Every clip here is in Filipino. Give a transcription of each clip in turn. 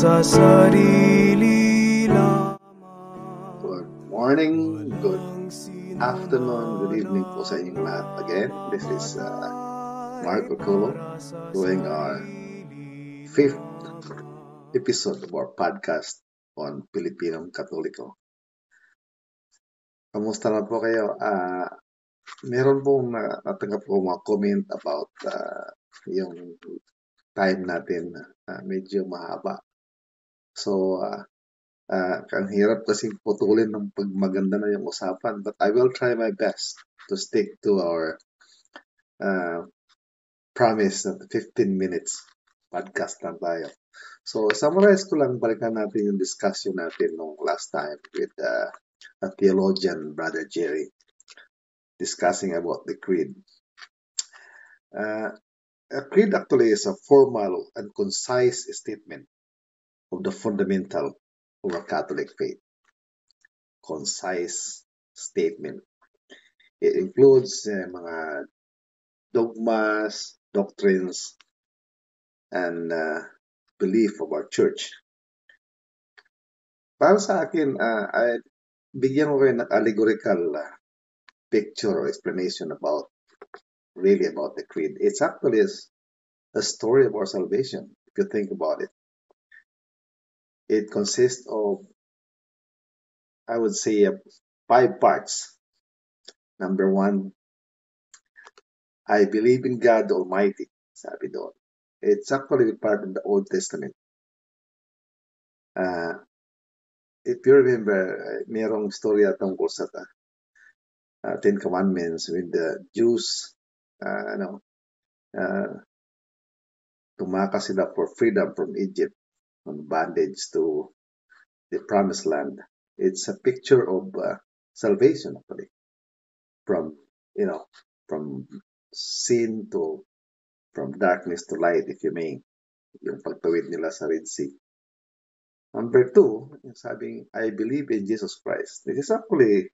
sa sarili lamang. Good morning, good afternoon, good evening po sa inyong lahat. Again, this is Mark Oculo doing our 5th episode of our podcast on Pilipinong Katoliko. Kamusta na po kayo? Meron pong natanggap ko mga comment about yung time natin medyo mahaba. So, ang hirap kasi putulin ng pag maganda na yung usapan. But I will try my best to stick to our promise of 15 minutes podcast lang tayo. So, summarize ko lang, balikan natin yung discussion natin nung last time with a theologian, Brother Jerry, discussing about the creed. A creed actually is a formal and concise statement of the fundamental of our Catholic faith. Concise statement. It includes mga dogmas, doctrines, and belief of our church. Para sa akin, bigyan ko kayo ng allegorical picture or explanation about the creed. It's actually a story of our salvation, if you think about it. It consists of, I would say, 5 parts. Number 1, I believe in God Almighty, sabi doon. It's actually part of the Old Testament. If you remember, mayroong storya tungkol sa Ten Commandments with the Jews, tumakas sila for freedom from Egypt, from bondage to the promised land. It's a picture of salvation, actually, from sin to, from darkness to light, if you may, yung pagtawid nila sa Red Sea. Number 2, sabing, I believe in Jesus Christ. This is actually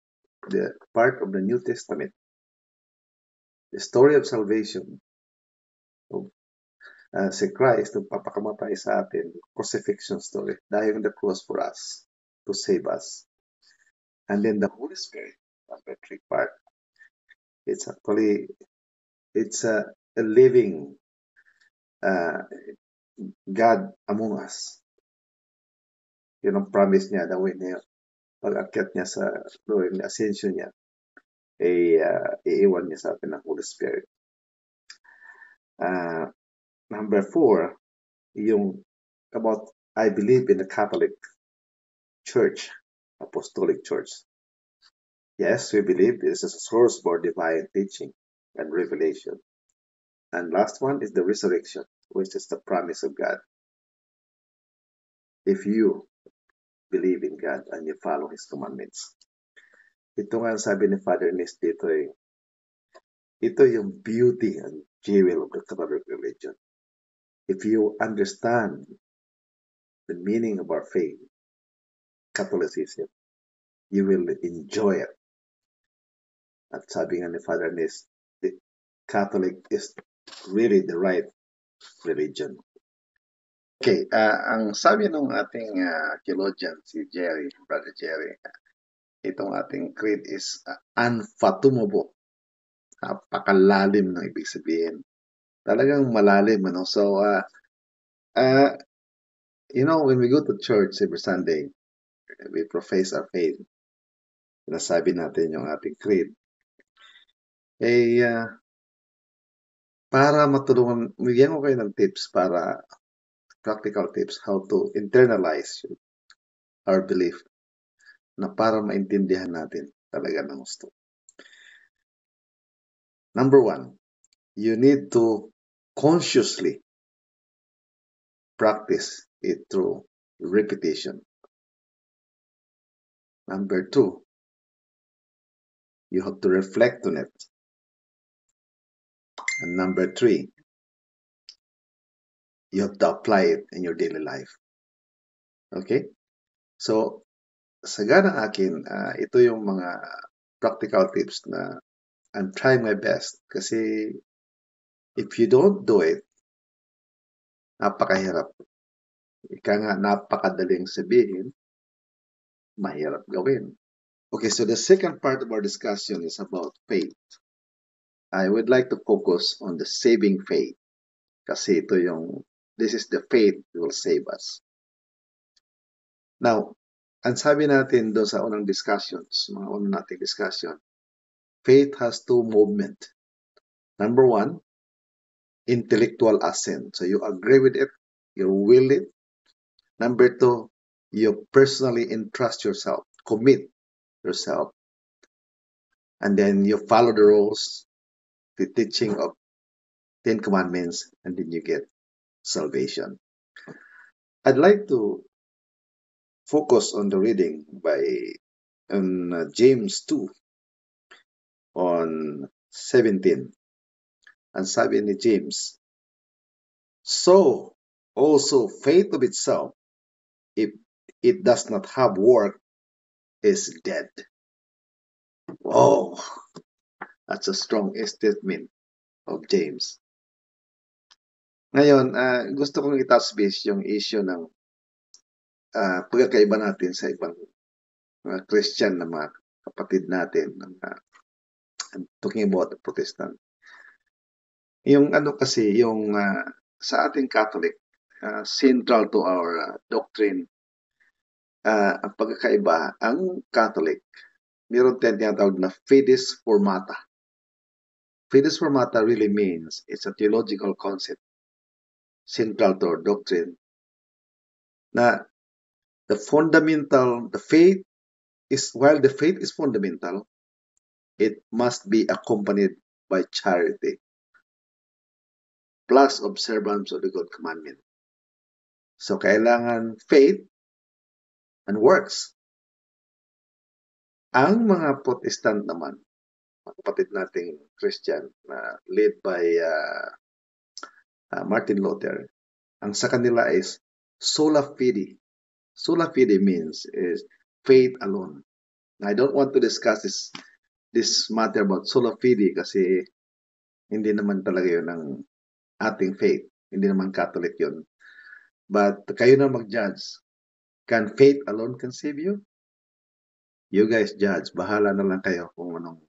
the part of the New Testament. The story of salvation of si Christ, nung papakamatay sa atin, crucifixion story, dying on the cross for us, to save us. And then the Holy Spirit, number 3 part. It's actually, it's a living God among us. Yun ang promise niya, the way niya, pag-akyat niya sa during the ascension niya, iiwan niya sa atin ng Holy Spirit. Number 4, yung about I believe in the Catholic Church, Apostolic Church. Yes, we believe this is a source for divine teaching and revelation. And last one is the resurrection, which is the promise of God. If you believe in God and you follow His commandments. Ito nga sabi ni Father Nis dito, ito yung beauty and jewel of the Catholic religion. If you understand the meaning of our faith, Catholicism, you will enjoy it. At sabi nga ni Father Nis, the Catholic is really the right religion. Okay, ang sabi ng ating theologian, si Jerry, Brother Jerry, itong ating creed is unfathomable. Napakalalim ng ibig sabihin. Talagang malalim, ano? So, when we go to church every Sunday, we profess our faith. Sinasabi natin yung ating creed. Para matulungan, bigyan ko kayo ng tips practical tips how to internalize our belief na para maintindihan natin talaga ng gusto. Number 1, you need to consciously practice it through repetition. Number 2, you have to reflect on it. And number 3, you have to apply it in your daily life. Okay? So, sa ganang akin, ito yung mga practical tips na I'm trying my best kasi if you don't do it, napakahirap. Ika nga, napakadaling sabihin, mahirap gawin. Okay, so the second part of our discussion is about faith. I would like to focus on the saving faith kasi this is the faith that will save us. Now, ang sabi natin doon sa unang discussions, mga unang nating discussion, faith has two movement. Number 1, intellectual assent. So you agree with it, you will it. Number 2, you personally entrust yourself, commit yourself, and then you follow the rules, the teaching of 10 Commandments, and then you get salvation. I'd like to focus on the reading on James 2 on 17. Ang sabi ni James, so also faith of itself, if it does not have work, is dead. Wow, that's a strong statement of James. Ngayon, gusto kong i-touch base yung issue ng pagkakaiba natin sa ibang mga Christian na mga kapatid natin. I'm talking about the Protestant. Yung kasi, yung sa ating Catholic, central to our doctrine, ang pagkakaiba, ang Catholic, meron tayong tinatawag na fides formata. Fides formata really means it's a theological concept central to our doctrine na the faith is, while the faith is fundamental, it must be accompanied by charity plus observance of the God commandment. So, kailangan faith and works. Ang mga Protestant naman, mga kapatid nating Christian, led by Martin Luther, ang sa kanila is sola fide. Sola fide means is faith alone. I don't want to discuss this matter about sola fide kasi hindi naman talaga yun ang ating faith. Hindi naman Catholic yun. But kayo na mag-judge. Can faith alone can save you? You guys judge. Bahala na lang kayo kung anong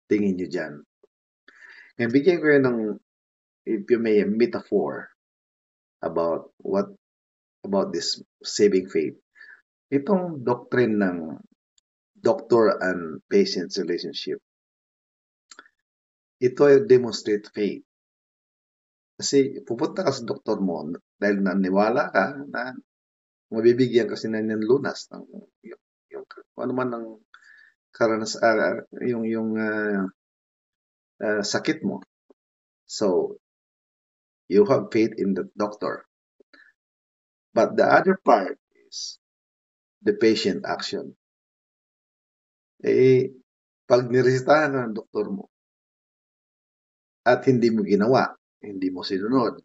tingin nyo dyan. Ngayon, bigyan ko yun ng, if you may, a metaphor about this saving faith. Itong doctrine ng doctor and patient's relationship, ito ay demonstrate faith. Kasi pupunta ka sa doktor mo dahil naniwala ka na mabibigyan kasi na ng lunas ng yung ano man ang sakit mo. So, you have faith in the doctor. But the other part is the patient action. Pag niresetahan ka ng doktor mo at hindi mo ginawa, hindi mo sinunod,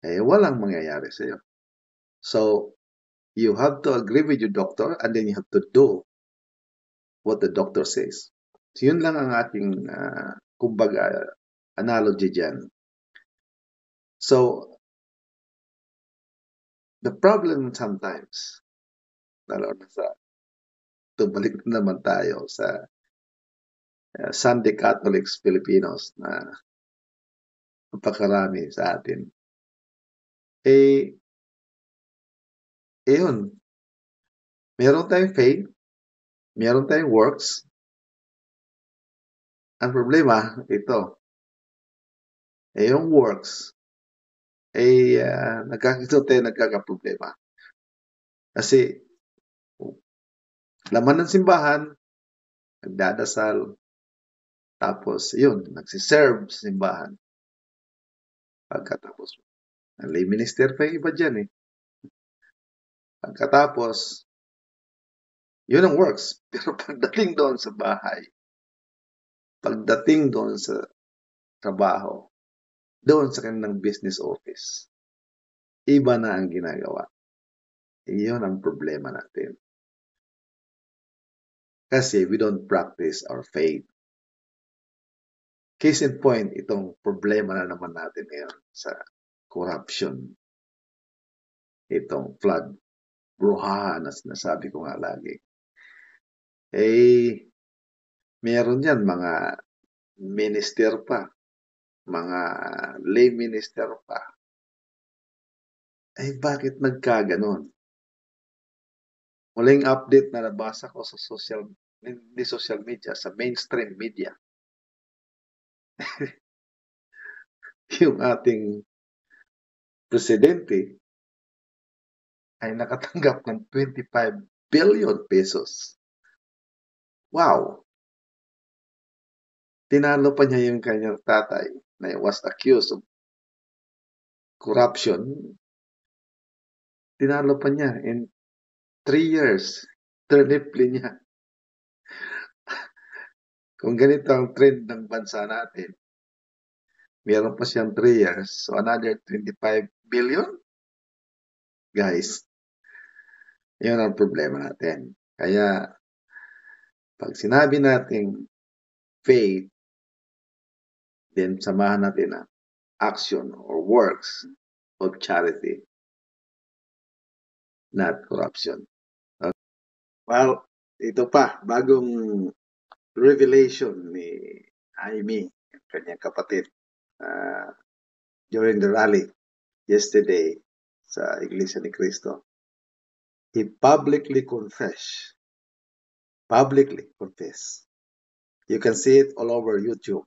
walang mangyayari sa'yo. So, you have to agree with your doctor and then you have to do what the doctor says. So, yun lang ang ating, kumbaga, analogy dyan. So, the problem sometimes, lalo na balik na naman tayo sa Sunday Catholics Filipinos na napakarami sa atin. Yun. Meron tayong faith, meron tayong works. Ang problema, ito. Yung works, nagkakaproblema. Kasi, Laman ng simbahan, nagdadasal, tapos yun, nagsiserve sa simbahan. Pagkatapos, ang lay minister pa yung iba dyan eh. Pagkatapos, yun ang works. Pero pagdating doon sa bahay, pagdating doon sa trabaho, doon sa kanilang business office, iba na ang ginagawa. Iyon ang problema natin. Kasi we don't practice our faith. Case in point, itong problema na naman natin ngayon sa corruption. Itong flood, bruhaha na sinasabi ko nga lagi. Eh, meron yan mga minister pa, mga lay minister pa. Eh, bakit nagkaganon? Muling update na nabasa ko sa social media, sa mainstream media. Yung ating presidente ay nakatanggap ng 25 billion pesos. Wow! Tinalo pa niya yung kanyang tatay na was accused of corruption. Tinalo pa niya in 3 years. Triple niya. Kung ganito ang trend ng bansa natin, meron pa siyang 3 years, so another 25 billion? Guys, yun ang problema natin. Kaya, pag sinabi nating faith, then samahan natin ang action or works of charity, not corruption. Okay. Well, ito pa, bagong revelation ni Jaime, kanyang kapatid, during the rally yesterday sa Iglesia ni Cristo. He publicly confessed. You can see it all over YouTube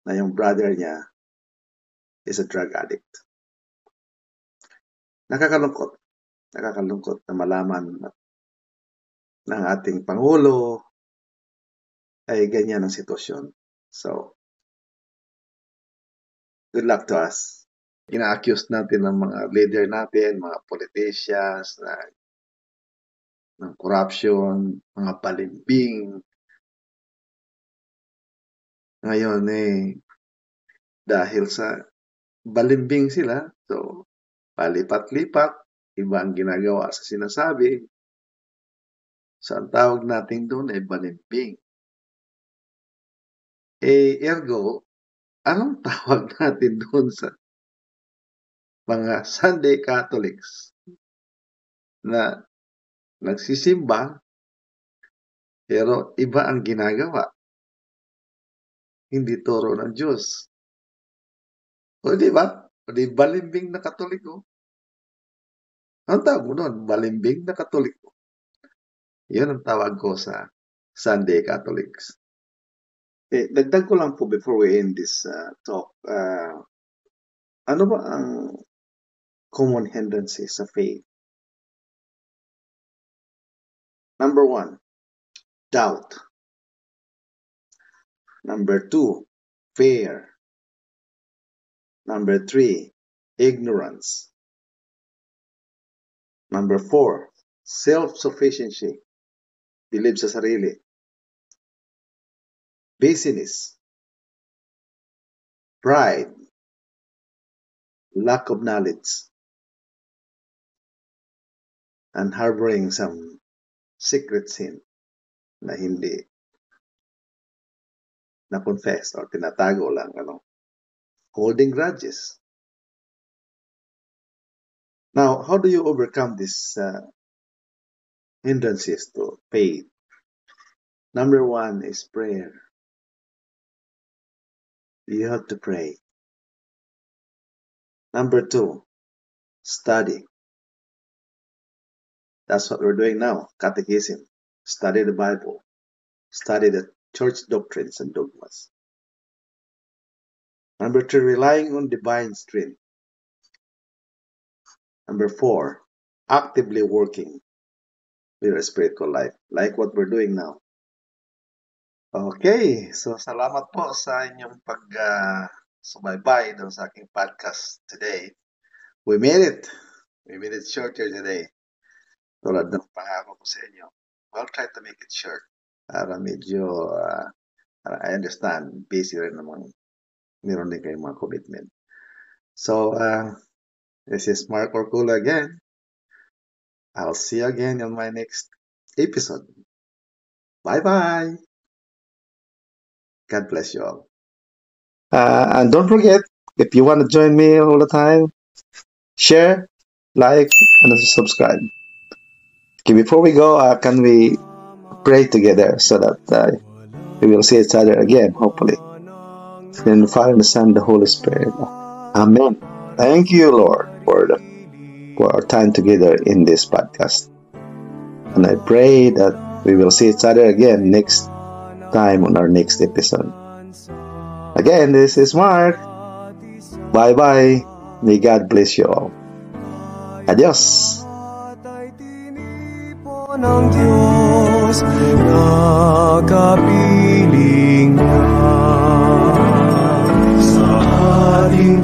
na yung brother niya is a drug addict. Nakakalungkot na malaman ng ating Pangulo ay ganyan ang sitwasyon. So, good luck to us. Ina-accuse natin ng mga leader natin, mga politicians, ng corruption, mga balimbing. Ngayon dahil sa balimbing sila, so palipat-lipat, iba ang ginagawa sa sinasabi. So ang tawag natin doon ay balimbing. Ergo, anong tawag natin doon sa mga Sunday Catholics na nagsisimba pero iba ang ginagawa? Hindi turo ng Diyos. O di ba? O di balimbing na Katoliko. Ang tawag mo doon, balimbing na Katoliko. Yun ang tawag ko sa Sunday Catholics. Dagdag ko lang po before we end this talk. Ano ba ang common hindrances sa faith? Number 1, doubt. Number 2, fear. Number 3, ignorance. Number 4, self-sufficiency. Believe sa sarili. Busyness. Pride. Lack of knowledge. And harboring some secret sin na hindi na-confess or tinatago lang. Holding grudges. Now, how do you overcome these hindrances to faith? Number 1 is prayer. You have to pray. Number 2, study. That's what we're doing now, catechism. Study the Bible. Study the church doctrines and dogmas. Number 3, relying on divine strength. Number 4, actively working your spiritual life, like what we're doing now. Okay, so salamat po sa inyong pag-subaybay doon sa aking podcast today. We made it. We made it shorter today. Tulad ng pangako ko sa inyo. We'll try to make it short. Para medyo, I understand, busy rin naman. Meron din kayong mga commitment. So, this is Mark Orcula again. I'll see you again on my next episode. Bye-bye. God bless you all. And don't forget, if you want to join me all the time, share, like, and subscribe. Okay, before we go, can we pray together so that we will see each other again, hopefully. In the Father, the Son, the Holy Spirit. Amen. Thank you, Lord, for our time together in this podcast. And I pray that we will see each other again next time on our next episode. Again, this is Mark. Bye-bye. May God bless you all. Adios. Ng Diyos na kapiling niya sa ating